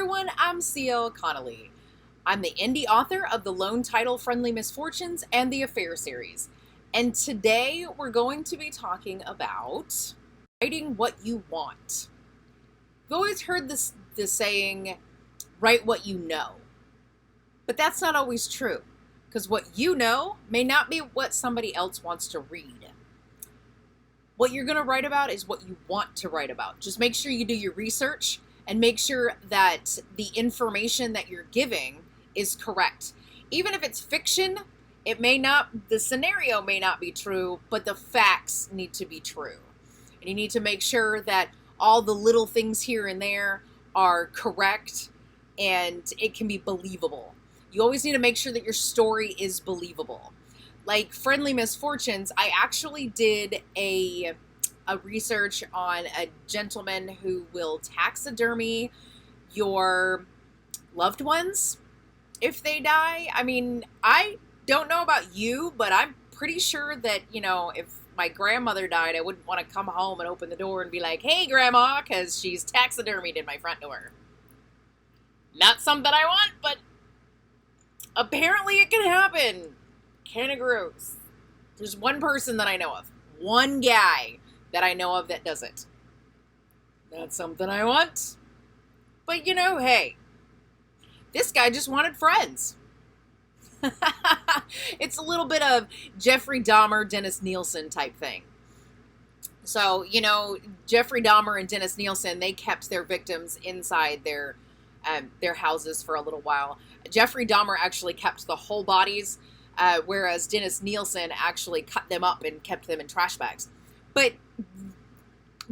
everyone, I'm CL Conolly. I'm the indie author of the lone title-friendly Misfortunes and the Affair series. And today we're going to be talking about writing what you want. You've always heard the saying, write what you know. But that's not always true, because what you know may not be what somebody else wants to read. What you're going to write about is what you want to write about. Just make sure you do your research and make sure that the information that you're giving is correct. Even if it's fiction, the scenario may not be true, but the facts need to be true. And you need to make sure that all the little things here and there are correct and it can be believable. You always need to make sure that your story is believable. Like Friendly Misfortunes, I actually did a research on a gentleman who will taxidermy your loved ones if they die. I mean, I don't know about you, but I'm pretty sure that, if my grandmother died, I wouldn't want to come home and open the door and be like, hey, Grandma, because she's taxidermied in my front door. Not something I want, but apparently it can happen. Kind of gross. There's one person that I know of. One guy that I know of that does it. Not something I want. But hey, this guy just wanted friends. It's a little bit of Jeffrey Dahmer, Dennis Nielsen type thing. So, Jeffrey Dahmer and Dennis Nielsen, they kept their victims inside their houses for a little while. Jeffrey Dahmer actually kept the whole bodies, whereas Dennis Nielsen actually cut them up and kept them in trash bags. But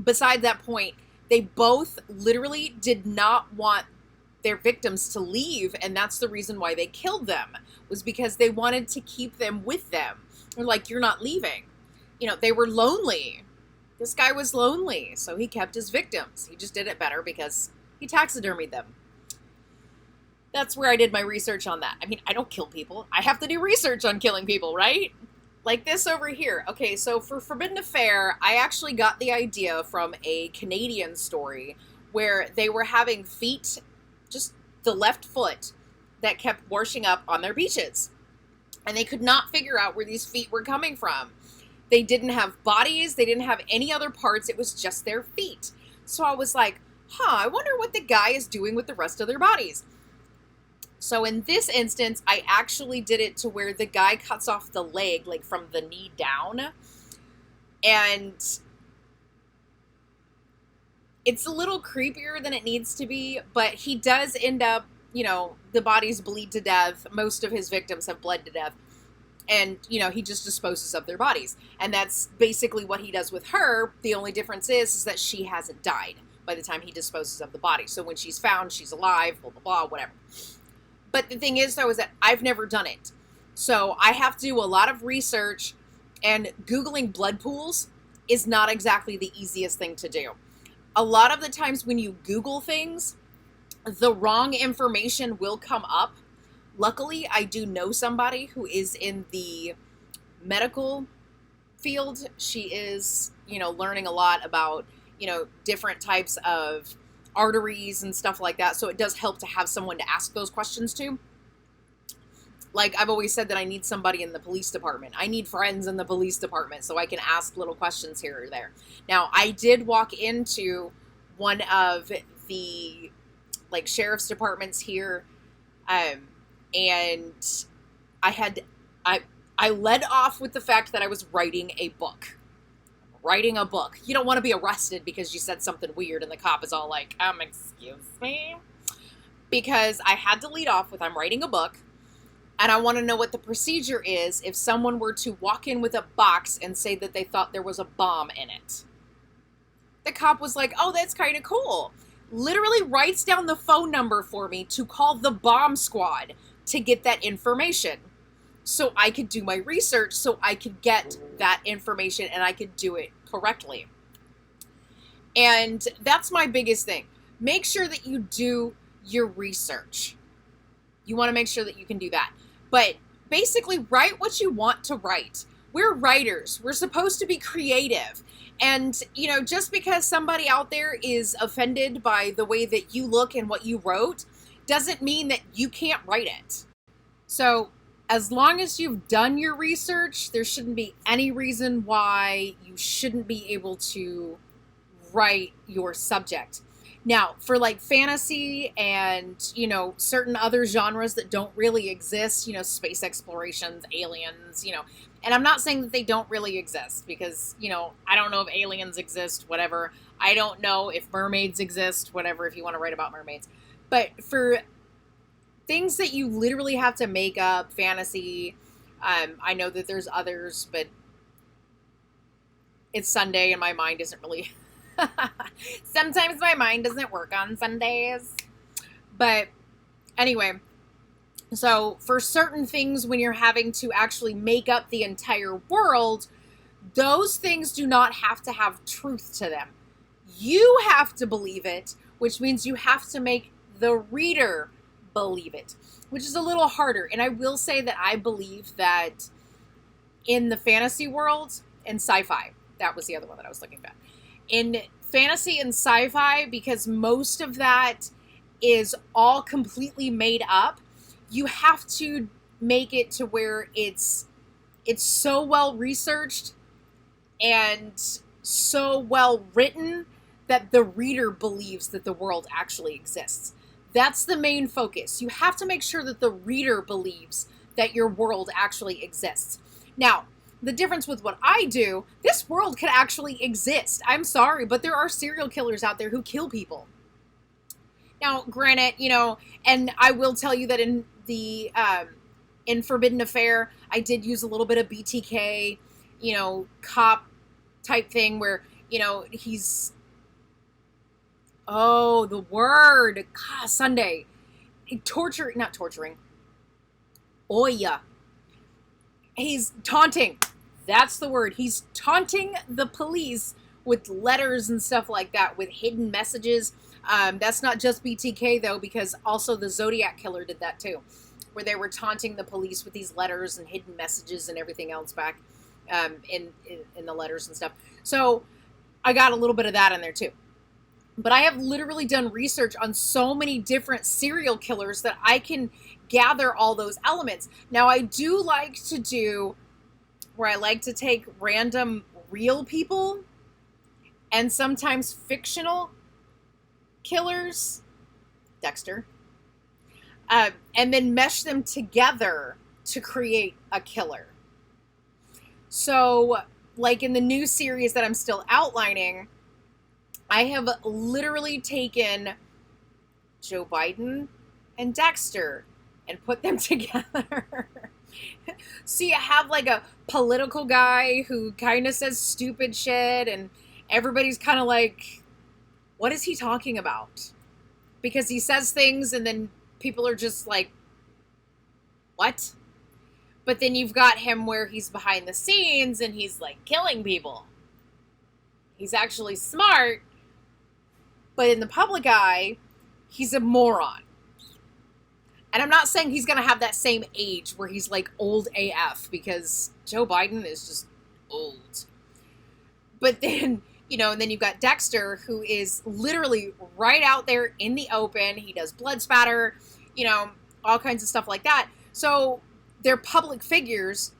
beside that point, they both literally did not want their victims to leave, and that's the reason why they killed them, was because they wanted to keep them with them. They're like, you're not leaving. They were lonely. This guy was lonely, so he kept his victims. He just did it better because he taxidermied them. That's where I did my research on that. I mean, I don't kill people. I have to do research on killing people, right? Like this over here. Okay, so for Forbidden Affair, I actually got the idea from a Canadian story where they were having feet, just the left foot, that kept washing up on their beaches. And they could not figure out where these feet were coming from. They didn't have bodies. They didn't have any other parts. It was just their feet. So I was like, I wonder what the guy is doing with the rest of their bodies. So in this instance, I actually did it to where the guy cuts off the leg, like from the knee down. And it's a little creepier than it needs to be, but he does end up, the bodies bleed to death. Most of his victims have bled to death. And, he just disposes of their bodies. And that's basically what he does with her. The only difference is that she hasn't died by the time he disposes of the body. So when she's found, she's alive, blah, blah, blah, whatever. But the thing is, though, is that I've never done it. So I have to do a lot of research, and Googling blood pools is not exactly the easiest thing to do. A lot of the times when you Google things, the wrong information will come up. Luckily, I do know somebody who is in the medical field. She is, learning a lot about, different types of arteries and stuff like that. So it does help to have someone to ask those questions to. Like I've always said that I need somebody in the police department. I need friends in the police department so I can ask little questions here or there. Now, I did walk into one of the sheriff's departments here, and I led off with the fact that I was writing a book. You don't want to be arrested because you said something weird and the cop is all like, excuse me? Because I had to lead off with, I'm writing a book, and I want to know what the procedure is if someone were to walk in with a box and say that they thought there was a bomb in it. The cop was like, oh, that's kind of cool. Literally writes down the phone number for me to call the bomb squad to get that information. So I could do my research, so I could get that information and I could do it correctly. And that's my biggest thing. Make sure that you do your research. You want to make sure that you can do that. But basically, write what you want to write. we're writers. We're supposed to be creative. And, you know, just because somebody out there is offended by the way that you look and what you wrote doesn't mean that you can't write it. So, as long as you've done your research, there shouldn't be any reason why you shouldn't be able to write your subject. Now, for like fantasy and, you know, certain other genres that don't really exist, you know, space explorations, aliens, you know, and I'm not saying that they don't really exist because, you know, I don't know if aliens exist, whatever. I don't know if mermaids exist, whatever, if you want to write about mermaids. But for things that you literally have to make up, fantasy, I know that there's others, but it's Sunday and my mind isn't really... Sometimes my mind doesn't work on Sundays. But anyway, so for certain things, when you're having to actually make up the entire world, those things do not have to have truth to them. You have to believe it, which means you have to make the reader believe it, which is a little harder. And I will say that I believe that in the fantasy world and sci-fi, that was the other one that I was looking at. In fantasy and sci-fi, because most of that is all completely made up, you have to make it to where it's so well researched and so well written that the reader believes that the world actually exists. That's the main focus. You have to make sure that the reader believes that your world actually exists. Now, the difference with what I do, this world could actually exist. I'm sorry, but there are serial killers out there who kill people. Now, granted, you know, and I will tell you that in the in Forbidden Affair, I did use a little bit of BTK, you know, cop type thing where, you know, he's, oh, the word, God, Sunday, not torturing, oh yeah, he's taunting. That's the word. He's taunting the police with letters and stuff like that, with hidden messages. That's not just BTK, though, because also the Zodiac Killer did that, too, where they were taunting the police with these letters and hidden messages and everything else back in the letters and stuff. So I got a little bit of that in there, too. But I have literally done research on so many different serial killers that I can gather all those elements. Now, I do like to do where I like to take random real people and sometimes fictional killers, Dexter, and then mesh them together to create a killer. So, like in the new series that I'm still outlining, I have literally taken Joe Biden and Dexter and put them together. So you have like a political guy who kind of says stupid shit and everybody's kind of like, what is he talking about? Because he says things and then people are just like, what? But then you've got him where he's behind the scenes and he's like killing people. He's actually smart, but in the public eye, he's a moron. And I'm not saying he's going to have that same age where he's like old AF, because Joe Biden is just old. But then, you know, and then you've got Dexter, who is literally right out there in the open. He does blood spatter, you know, all kinds of stuff like that. So they're public figures.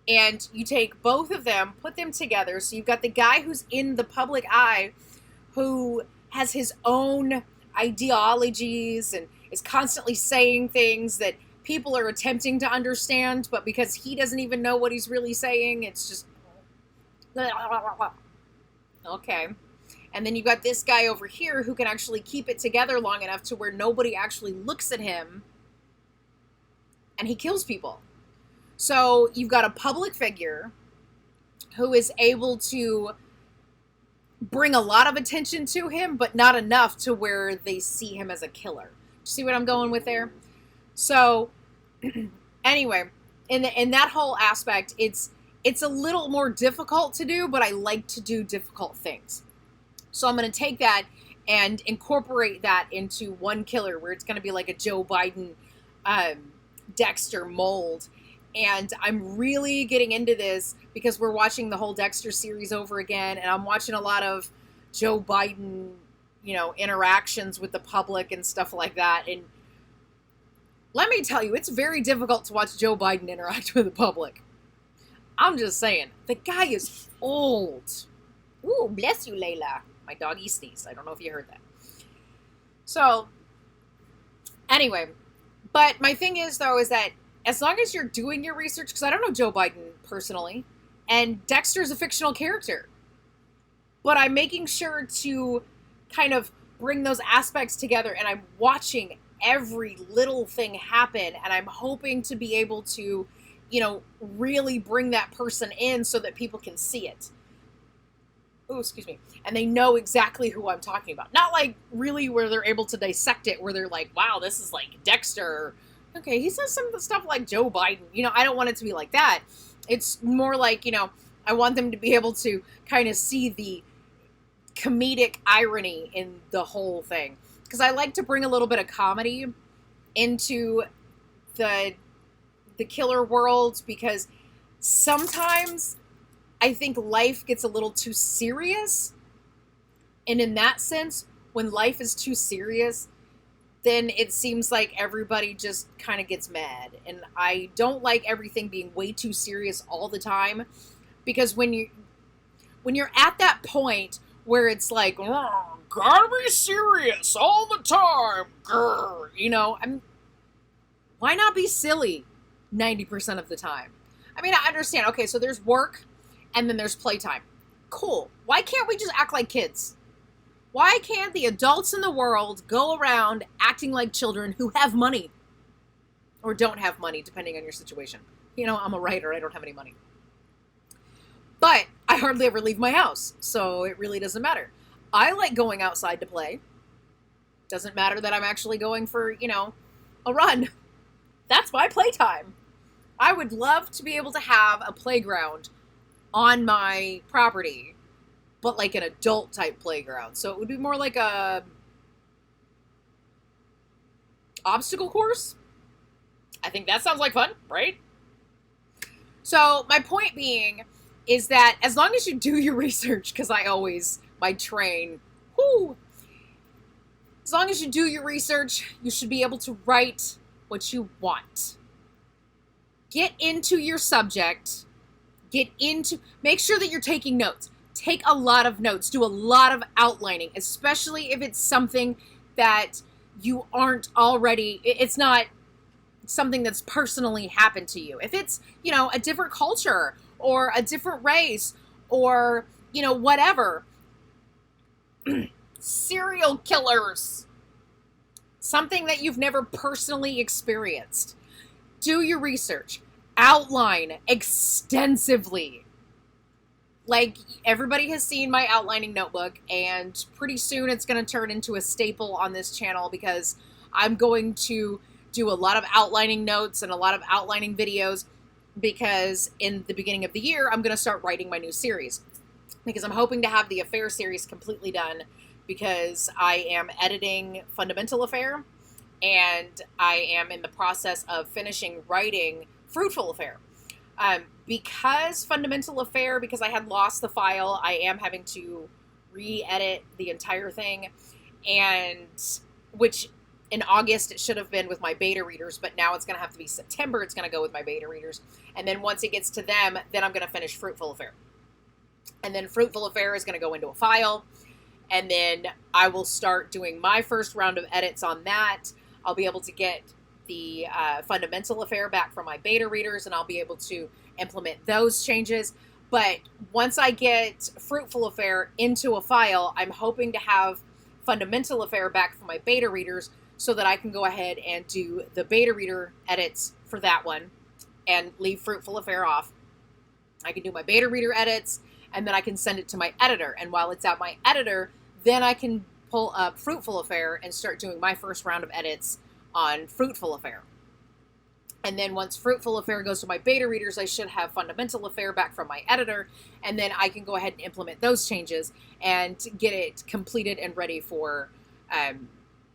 And you take both of them, put them together. So you've got the guy who's in the public eye, who has his own ideologies and is constantly saying things that people are attempting to understand, but because he doesn't even know what he's really saying, it's just okay. And then you've got this guy over here who can actually keep it together long enough to where nobody actually looks at him and he kills people. So you've got a public figure who is able to bring a lot of attention to him, but not enough to where they see him as a killer. See what I'm going with there? So anyway, in that whole aspect, it's a little more difficult to do, but I like to do difficult things. So I'm going to take that and incorporate that into one killer where it's going to be like a Joe Biden, Dexter mold. And I'm really getting into this because we're watching the whole Dexter series over again, and I'm watching a lot of Joe Biden, interactions with the public and stuff like that. And let me tell you, it's very difficult to watch Joe Biden interact with the public. I'm just saying, the guy is old. Ooh, bless you, Layla. My doggy sneezed. I don't know if you heard that. So, anyway, but my thing is, though, is that as long as you're doing your research, because I don't know Joe Biden personally, and Dexter's a fictional character, but I'm making sure to kind of bring those aspects together, and I'm watching every little thing happen, and I'm hoping to be able to, really bring that person in so that people can see it. Oh, excuse me. And they know exactly who I'm talking about. Not like really where they're able to dissect it, where they're like, wow, this is like Dexter. Okay, he says some of the stuff like Joe Biden. I don't want it to be like that. It's more like, I want them to be able to kind of see the comedic irony in the whole thing. Because I like to bring a little bit of comedy into the killer world, because sometimes I think life gets a little too serious. And in that sense, when life is too serious, then it seems like everybody just kind of gets mad. And I don't like everything being way too serious all the time, because when you're at that point where it's like, oh, gotta be serious all the time, grr, why not be silly 90% of the time? I mean, I understand. Okay, so there's work, and then there's playtime. Cool. Why can't we just act like kids? Why can't the adults in the world go around acting like children who have money? Or don't have money, depending on your situation. I'm a writer. I don't have any money. But I hardly ever leave my house, so it really doesn't matter. I like going outside to play. Doesn't matter that I'm actually going for, a run. That's my playtime. I would love to be able to have a playground on my property, but like an adult type playground. So it would be more like a obstacle course. I think that sounds like fun, right? So my point being is that as long as you do your research, because my train, as long as you do your research, you should be able to write what you want. Get into your subject. Make sure that you're taking notes. Take a lot of notes. Do a lot of outlining, especially if it's something that you aren't already, it's not something that's personally happened to you. If it's, a different culture or a different race or, whatever. Serial killers. Something that you've never personally experienced. Do your research. Outline extensively. Like, everybody has seen my outlining notebook, and pretty soon it's going to turn into a staple on this channel, because I'm going to do a lot of outlining notes and a lot of outlining videos, because in the beginning of the year, I'm going to start writing my new series, because I'm hoping to have the Affair series completely done, because I am editing Fundamental Affair, and I am in the process of finishing writing Fruitful Affair. Because Fundamental Affair, because I had lost the file, I am having to re-edit the entire thing, and which in August it should have been with my beta readers, but now it's going to have to be September. It's going to go with my beta readers, and then once it gets to them, then I'm going to finish Fruitful Affair, and then Fruitful Affair is going to go into a file, and then I will start doing my first round of edits on that. I'll be able to get the Fundamental Affair back from my beta readers, and I'll be able to implement those changes. But once I get Fruitful Affair into a file, I'm hoping to have Fundamental Affair back from my beta readers, so that I can go ahead and do the beta reader edits for that one and leave Fruitful Affair off. I can do my beta reader edits, and then I can send it to my editor. And while it's at my editor, then I can pull up Fruitful Affair and start doing my first round of edits on Fruitful Affair. And then once Fruitful Affair goes to my beta readers, I should have Fundamental Affair back from my editor, and then I can go ahead and implement those changes and get it completed and ready for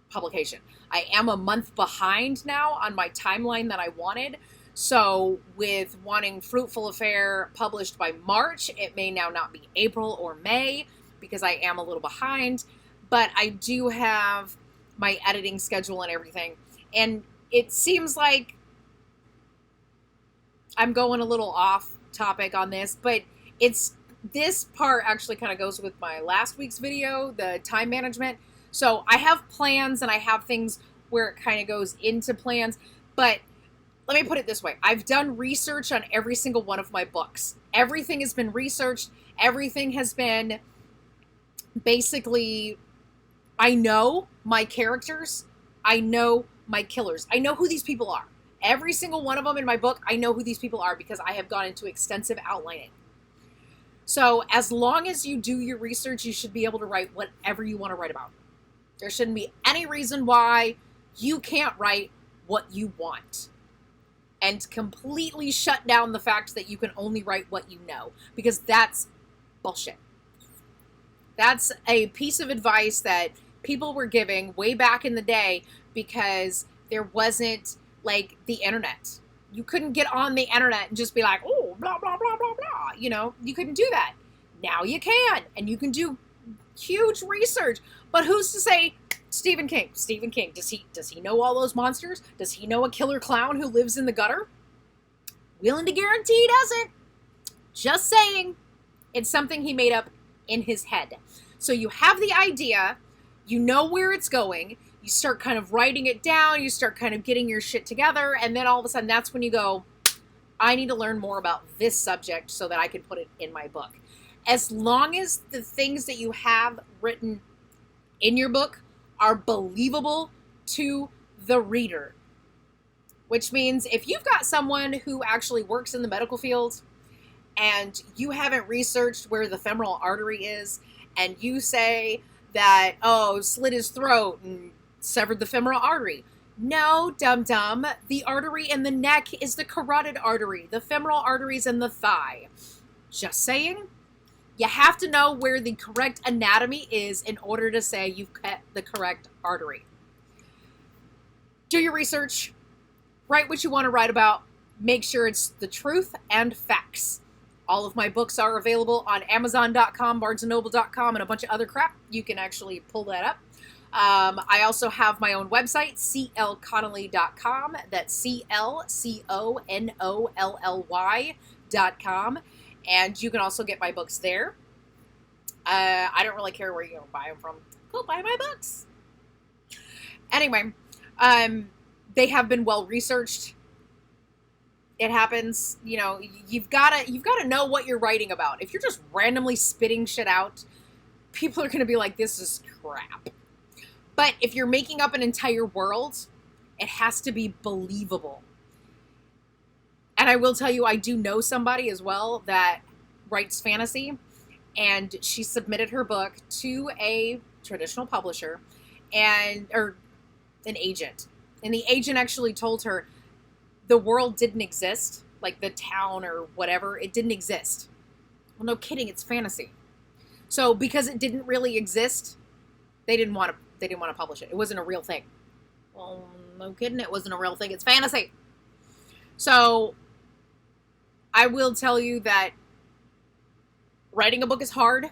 publication. I am a month behind now on my timeline that I wanted, So with wanting Fruitful Affair published by March, it may now not be April or May because I am a little behind, but I do have my editing schedule and everything. And it seems like I'm going a little off topic on this, but this part actually kind of goes with my last week's video, the time management. So I have plans and I have things where it kind of goes into plans, but let me put it this way. I've done research on every single one of my books. Everything has been researched. Everything has been basically, I know my characters. I know my killers. I know who these people are. Every single one of them in my book, I know who these people are because I have gone into extensive outlining. So as long as you do your research, you should be able to write whatever you want to write about. There shouldn't be any reason why you can't write what you want. And completely shut down the fact that you can only write what you know, because that's bullshit. That's a piece of advice that people were giving way back in the day because there wasn't like the internet. You couldn't get on the internet and just be like, oh, blah, blah, blah, blah, blah. You know, you couldn't do that. Now you can, and you can do huge research. But who's to say Stephen King, does he know all those monsters? Does he know a killer clown who lives in the gutter? Willing to guarantee he doesn't. Just saying. It's something he made up in his head. So you have the idea, you know where it's going, you start kind of writing it down, you start kind of getting your shit together, and then all of a sudden that's when you go, I need to learn more about this subject so that I can put it in my book. As long as the things that you have written in your book are believable to the reader. Which means if you've got someone who actually works in the medical field and you haven't researched where the femoral artery is, and you say that, oh, slit his throat and severed the femoral artery. No, dum-dum. The artery in the neck is the carotid artery. The femoral artery is in the thigh. Just saying. You have to know where the correct anatomy is in order to say you've cut the correct artery. Do your research. Write what you want to write about. Make sure it's the truth and facts. All of my books are available on Amazon.com, BarnesandNoble.com, and a bunch of other crap. You can actually pull that up. I also have my own website, clconolly.com. That's CLCONOLLY.com. And you can also get my books there. I don't really care where you buy them from. Go buy my books. Anyway, they have been well researched. It happens, you know, you've got to know what you're writing about. If you're just randomly spitting shit out, people are going to be like, this is crap. But if you're making up an entire world, it has to be believable. And I will tell you, I do know somebody as well that writes fantasy, and she submitted her book to a traditional publisher or an agent. And the agent actually told her the world didn't exist, like the town or whatever, it didn't exist. Well, no kidding, it's fantasy. So because it didn't really exist, they didn't want to publish it. It wasn't a real thing. Well, no kidding, it wasn't a real thing. It's fantasy. So I will tell you that writing a book is hard.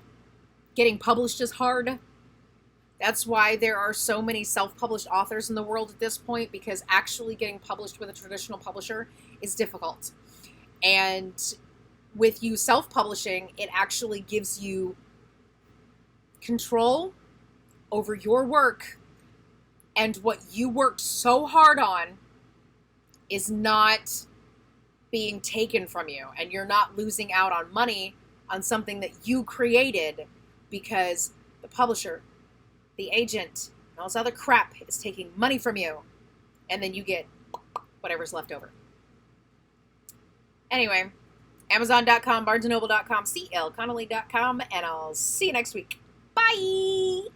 Getting published is hard. That's why there are so many self-published authors in the world at this point, because actually getting published with a traditional publisher is difficult. And with you self-publishing, it actually gives you control over your work, and what you worked so hard on is not being taken from you, and you're not losing out on money on something that you created because the publisher, the agent, and all this other crap is taking money from you, and then you get whatever's left over. Anyway, Amazon.com, BarnesandNoble.com, CLConolly.com, and I'll see you next week. Bye!